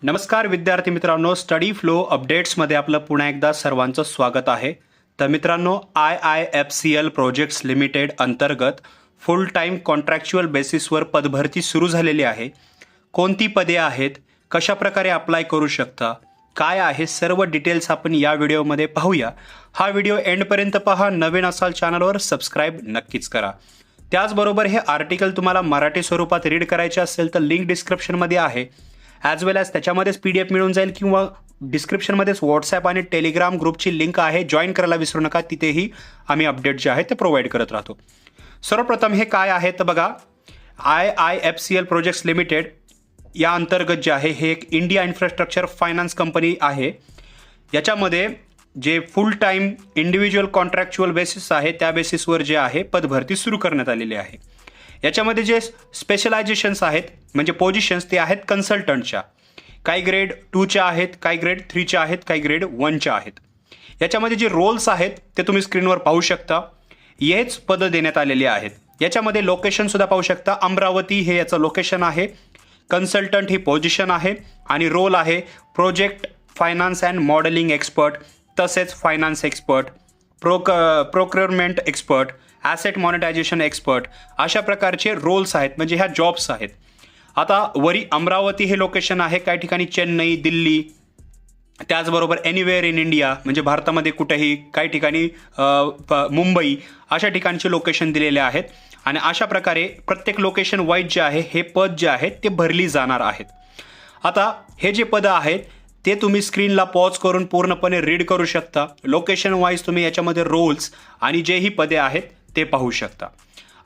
नमस्कार विद्यार्थी मित्रांनो, स्टडी फ्लो अपडेट्समध्ये आपलं पुन्हा एकदा सर्वांचं स्वागत आहे. तर मित्रांनो, IIFCL प्रोजेक्ट्स लिमिटेड अंतर्गत फुल टाईम कॉन्ट्रॅक्च्युअल बेसिसवर पदभरती सुरू झालेली आहे. कोणती पदे आहेत, कशाप्रकारे अप्लाय करू शकता, काय आहे, सर्व डिटेल्स आपण या व्हिडिओमध्ये पाहूया. हा व्हिडिओ एंडपर्यंत पहा. नवीन असाल चॅनलवर सबस्क्राईब नक्कीच करा. त्याचबरोबर हे आर्टिकल तुम्हाला मराठी स्वरूपात रीड करायचे असेल तर लिंक डिस्क्रिप्शनमध्ये आहे. ॲज वेल ॲज त्याच्यामध्येच PDF मिळून जाईल किंवा डिस्क्रिप्शनमध्येच व्हॉट्सॲप आणि टेलिग्राम ग्रुपची लिंक आहे. जॉईन करायला विसरू नका. तिथेही आम्ही अपडेट जे आहे ते प्रोव्हाइड करत राहतो. सर्वप्रथम हे काय आहे तर बघा, IIFCL प्रोजेक्ट्स लिमिटेड या अंतर्गत जे आहे हे एक इंडिया इन्फ्रास्ट्रक्चर फायनान्स कंपनी आहे. याच्यामध्ये जे फुल टाईम इंडिव्हिज्युअल कॉन्ट्रॅक्च्युअल बेसिस आहे त्या बेसिसवर जे आहे पदभरती सुरू करण्यात आलेली आहे. याच्यामध्ये जे स्पेशलायझेशन्स आहेत म्हणजे पोझिशन्स ते आहेत कन्सल्टंटच्या. काही ग्रेड 2च्या आहेत, काही ग्रेड 3च्या आहेत, काही ग्रेड 1च्या आहेत. याच्यामध्ये जे रोल्स आहेत ते तुम्ही स्क्रीनवर पाहू शकता. हेच पदं देण्यात आलेली आहेत. याच्यामध्ये लोकेशनसुद्धा पाहू शकता. अमरावती हे याचं लोकेशन आहे. कन्सल्टंट ही पोझिशन आहे आणि रोल आहे project finance and modelling expert, तसेच finance expert, procurement expert, asset monetisation expert, अशा प्रकारचे रोल्स आहेत म्हणजे ह्या जॉब्स आहेत. आता वरी अमरावती हे लोकेशन आहे. काही ठिकाणी चेन्नई, दिल्ली, त्याचबरोबर एनिवेअर इन इंडिया म्हणजे भारतामध्ये कुठेही, काही ठिकाणी मुंबई, अशा ठिकाणचे लोकेशन दिलेले आहेत. आणि अशा प्रकारे प्रत्येक लोकेशन वाईज जे आहे हे पद जे आहेत ते भरली जाणार आहेत. आता हे जे पदं आहेत ते तुम्ही स्क्रीनला पॉज करून पूर्णपणे रीड करू शकता. लोकेशन वाईज तुम्ही याच्यामध्ये रोल्स आणि जेही पदे आहेत ते पाहू शकता.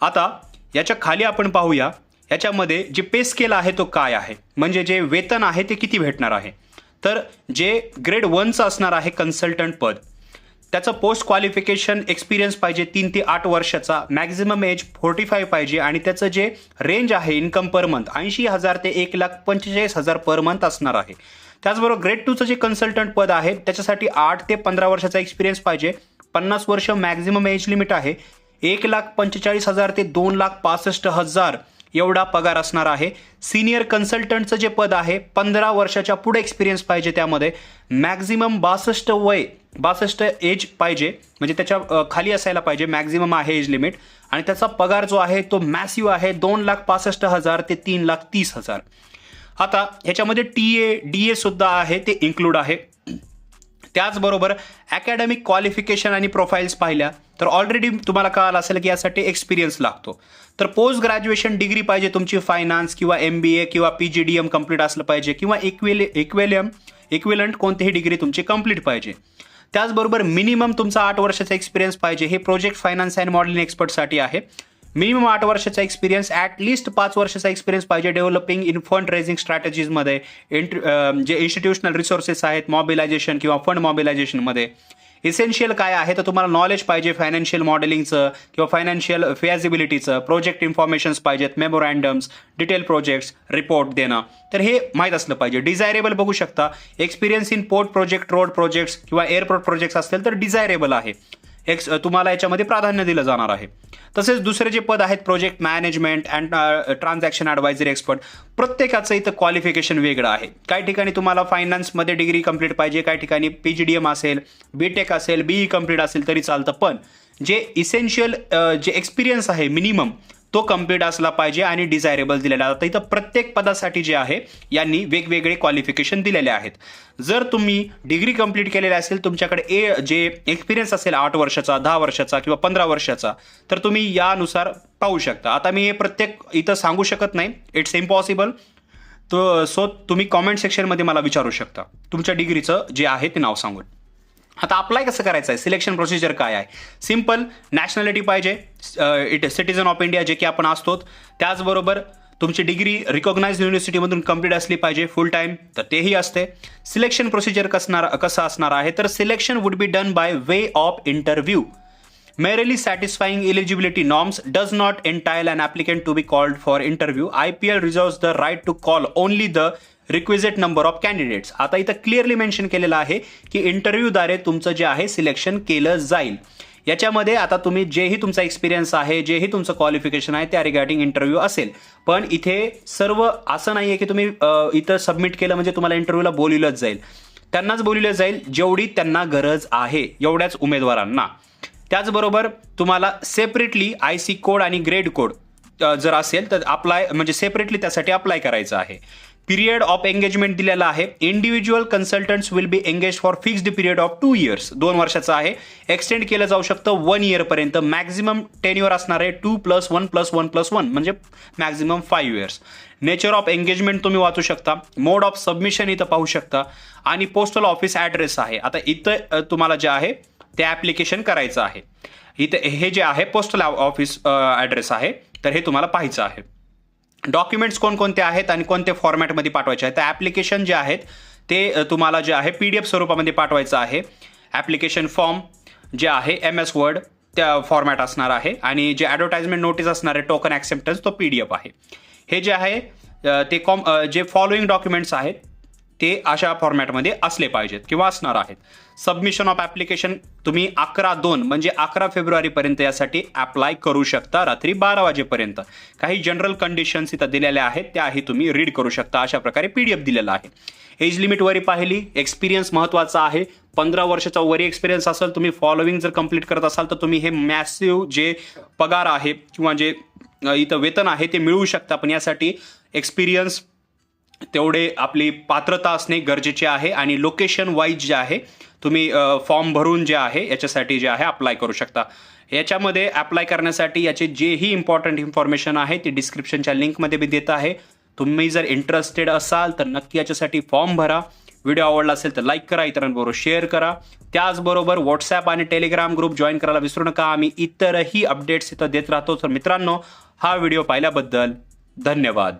आता याच्या खाली आपण पाहूया. याच्यामध्ये जे पे स्केल आहे तो काय आहे, म्हणजे जे वेतन आहे ते किती भेटणार आहे. तर जे ग्रेड 1चं असणार आहे कन्सल्टंट पद, त्याचं पोस्ट क्वालिफिकेशन एक्सपिरियन्स पाहिजे 3 ते 8 वर्षाचा, मॅक्झिमम एज 45 पाहिजे आणि त्याचं जे रेंज आहे इन्कम पर मंथ 80,000 ते 1,45,000 पर मंथ असणार आहे. त्याचबरोबर ग्रेड 2चं जे कन्सल्टंट पद आहे त्याच्यासाठी 8 ते 15 वर्षाचा एक्सपिरियन्स पाहिजे. 50 वर्ष मॅक्झिमम एज लिमिट आहे. 1,45,000 ते 2,65,000 एवढा पगार असणार आहे. सिनियर कन्सल्टंटचं जे पद आहे 15 वर्षाच्या पुढे एक्सपिरियन्स पाहिजे. त्यामध्ये मॅक्झिमम 62 एज पाहिजे म्हणजे त्याच्या खाली असायला पाहिजे. मॅक्झिमम आहे एज लिमिट आणि त्याचा पगार जो आहे तो मॅसिव्ह आहे 2,65,000 ते 3,30,000. आता ह्याच्यामध्ये TA DA सुद्धा आहे ते इन्क्लूड आहे. त्याचबरोबर अकॅडमिक क्वालिफिकेशन आणि प्रोफाईल्स पाहिल्या तर ऑलरेडी तुम्हाला कळालं असेल की यासाठी एक्सपिरियन्स लागतो. तर पोस्ट ग्रॅज्युएशन डिग्री पाहिजे तुमची फायनान्स किंवा MBA किंवा PGDM कंप्लीट असलं पाहिजे किंवा इक्विलंट कोणतीही डिग्री तुमची कंप्लीट पाहिजे. त्याचबरोबर मिनिमम तुमचा 8 वर्षाचा एक्सपिरियन्स पाहिजे. हे प्रोजेक्ट फायनान्स अँड मॉडेलिंग एक्सपर्टसाठी आहे. मिनिमम 8 वर्षाचा एक्सपिरियन्स, ॲटलिस्ट 5 वर्षाचा एक्सपिरियन्स पाहिजे डेव्हलपिंग इन फंड रेझिंग स्ट्रॅटेजीजमध्ये. जे इन्स्टिट्यूशनल रिसोर्सेस आहेत मॉबिलायझेशन किंवा फंड मॉबिलायझेशनमध्ये. इसेन्शियल काय आहे तर तुम्हाला नॉलेज पाहिजे फायनान्शियल मॉडेलिंगचं किंवा फायनान्शियल फियाझिबिलिटीचं, प्रोजेक्ट इन्फॉर्मेशन्स पाहिजेत, मेमोरँडम्स, डिटेल प्रोजेक्ट्स, रिपोर्ट देणं, तर हे माहीत असलं पाहिजे. डिझायरेबल बघू शकता. Experience in port project, road projects किंवा एअरपोर्ट प्रोजेक्ट्स असतील तर डिझायरेबल आहे. तुम्हाला याच्यामध्ये प्राधान्य दिलं जाणार आहे. तसेच दुसरे जे पद आहेत project management and transaction advisory expert, प्रत्येकाचं इथं क्वालिफिकेशन वेगळं आहे. काही ठिकाणी तुम्हाला फायनान्समध्ये डिग्री कंप्लीट पाहिजे, काही ठिकाणी PGDM असेल, BTech असेल, BE कंप्लीट असेल तरी चालतं. पण जे इसेन्शियल जे एक्सपिरियन्स आहे मिनिमम तो कंप्लीट असला पाहिजे आणि डिझायरेबल दिलेला आहे. तर इथं प्रत्येक पदासाठी जे आहे यांनी वेगवेगळे क्वालिफिकेशन दिलेले आहेत. जर तुम्ही डिग्री कंप्लीट केलेली असेल, तुमच्याकडे जे एक्सपिरियन्स असेल 8 वर्षाचा, 10 वर्षाचा किंवा 15 वर्षाचा, तर तुम्ही यानुसार पाहू शकता. आता मी हे प्रत्येक इथं सांगू शकत नाही, इट्स इम्पॉसिबल. सो तुम्ही कॉमेंट सेक्शनमध्ये मला विचारू शकता तुमच्या डिग्रीचं जे आहे ते नाव सांगून. आता अप्लाय कसं करायचं आहे, सिलेक्शन प्रोसिजर काय आहे. सिम्पल, नॅशनॅलिटी पाहिजे, सिटीजन ऑफ इंडिया जे की आपण असतो. त्याचबरोबर तुमची डिग्री रिकॉग्नाइज्ड युनिव्हर्सिटीमधून कंप्लीट असली पाहिजे फुल टाईम, तर तेही असते. सिलेक्शन प्रोसिजर कसं असणार आहे तर selection would be done by way of interview. Merely satisfying eligibility norms does not entitle an applicant to be called for interview. IPL reserves the right to call only the requisite number of candidates. आता इथं clearly mention केलेलं आहे की इंटरव्ह्यूद्वारे तुमचं जे आहे selection केलं जाईल. याच्यामध्ये आता तुम्ही जेही तुमचा एक्सपिरियन्स आहे, जेही तुमचं क्वालिफिकेशन आहे त्या रिगार्डिंग इंटरव्ह्यू असेल. पण इथे सर्व असं नाही आहे की तुम्ही इथं सबमिट केलं म्हणजे तुम्हाला इंटरव्ह्यूला बोलवलंच जाईल. त्यांनाच बोलवलं जाईल जेवढी त्यांना गरज आहे, एवढ्याच उमेदवारांना. त्याचबरोबर तुम्हाला सेपरेटली IC कोड आणि ग्रेड कोड जर असेल तर म्हणजे सेपरेटली त्यासाठी अप्लाय करायचं आहे. पिरियड ऑफ एंगेजमेंट दिलेला आहे. Individual consultants will be engage for fixed period of 2 years, 2 वर्षाचं आहे. एक्सटेंड केलं जाऊ शकतं 1 year पर्यंत. मॅक्झिमम टेन्युअर असणार आहे 2+1+1+1 म्हणजे maximum 5 years. Nature of engagement तुम्ही वाचू शकता. मोड ऑफ सबमिशन इथं पाहू शकता आणि पोस्टल ऑफिस ॲड्रेस आहे. आता इथं तुम्हाला जे आहे ते ॲप्लिकेशन करायचं आहे. इथं हे जे आहे पोस्टल ऑफिस ॲड्रेस आहे, तर हे तुम्हाला पाहायचं आहे. डॉक्युमेंट्स कोणकोणते आहेत आणि कोणते फॉर्मॅटमध्ये पाठवायचे आहेत. तर ॲप्लिकेशन जे आहेत ते तुम्हाला जे आहे PDF स्वरूपामध्ये पाठवायचं आहे. ॲप्लिकेशन फॉर्म जे आहे MS Word त्या फॉर्मॅट असणार आहे आणि जे ॲडव्हर्टाइजमेंट नोटीस असणार आहे टोकन ॲक्सेप्टन्स तो PDF आहे. हे जे आहे ते जे फॉलोइंग डॉक्युमेंट्स आहेत ते अशा फॉर्मॅटमध्ये असले पाहिजेत किंवा असणार आहेत. सबमिशन ऑफ ॲप्लिकेशन तुम्ही 11/2 म्हणजे 11 फेब्रुवारीपर्यंत यासाठी अप्लाय करू शकता रात्री 12 वाजेपर्यंत. काही जनरल कंडिशन्स इथं दिलेल्या आहेत त्याही तुम्ही रीड करू शकता. अशा प्रकारे PDF दिलेला आहे. एज लिमिट वरी पाहिली. एक्सपिरियन्स महत्त्वाचा आहे. 15 वर्षाचा वरी एक्सपिरियन्स असेल, तुम्ही फॉलोइंग जर कंप्लीट करत असाल तर तुम्ही हे मॅसिव्ह जे पगार आहे किंवा जे इथं वेतन आहे ते मिळवू शकता. पण यासाठी एक्सपिरियन्स तेवढे आपली पात्रता असणे गरजेचे आहे आणि लोकेशन वाईज जे आहे तुम्ही फॉर्म भरून जे आहे याच्यासाठी जे आहे अप्लाय करू शकता. याच्यामध्ये अप्लाय करण्यासाठी याचे जेही इम्पॉर्टंट इन्फॉर्मेशन आहे ती डिस्क्रिप्शनच्या लिंकमध्ये मी देत आहे. तुम्ही जर इंटरेस्टेड असाल तर नक्की याच्यासाठी फॉर्म भरा. व्हिडिओ आवडला असेल तर लाईक करा, इतरांबरोबर शेअर करा. त्याचबरोबर व्हॉट्सॲप आणि टेलिग्राम ग्रुप जॉईन करायला विसरू नका. आम्ही इतरही अपडेट्स इथं देत राहतो. तर मित्रांनो, हा व्हिडिओ पाहिल्याबद्दल धन्यवाद.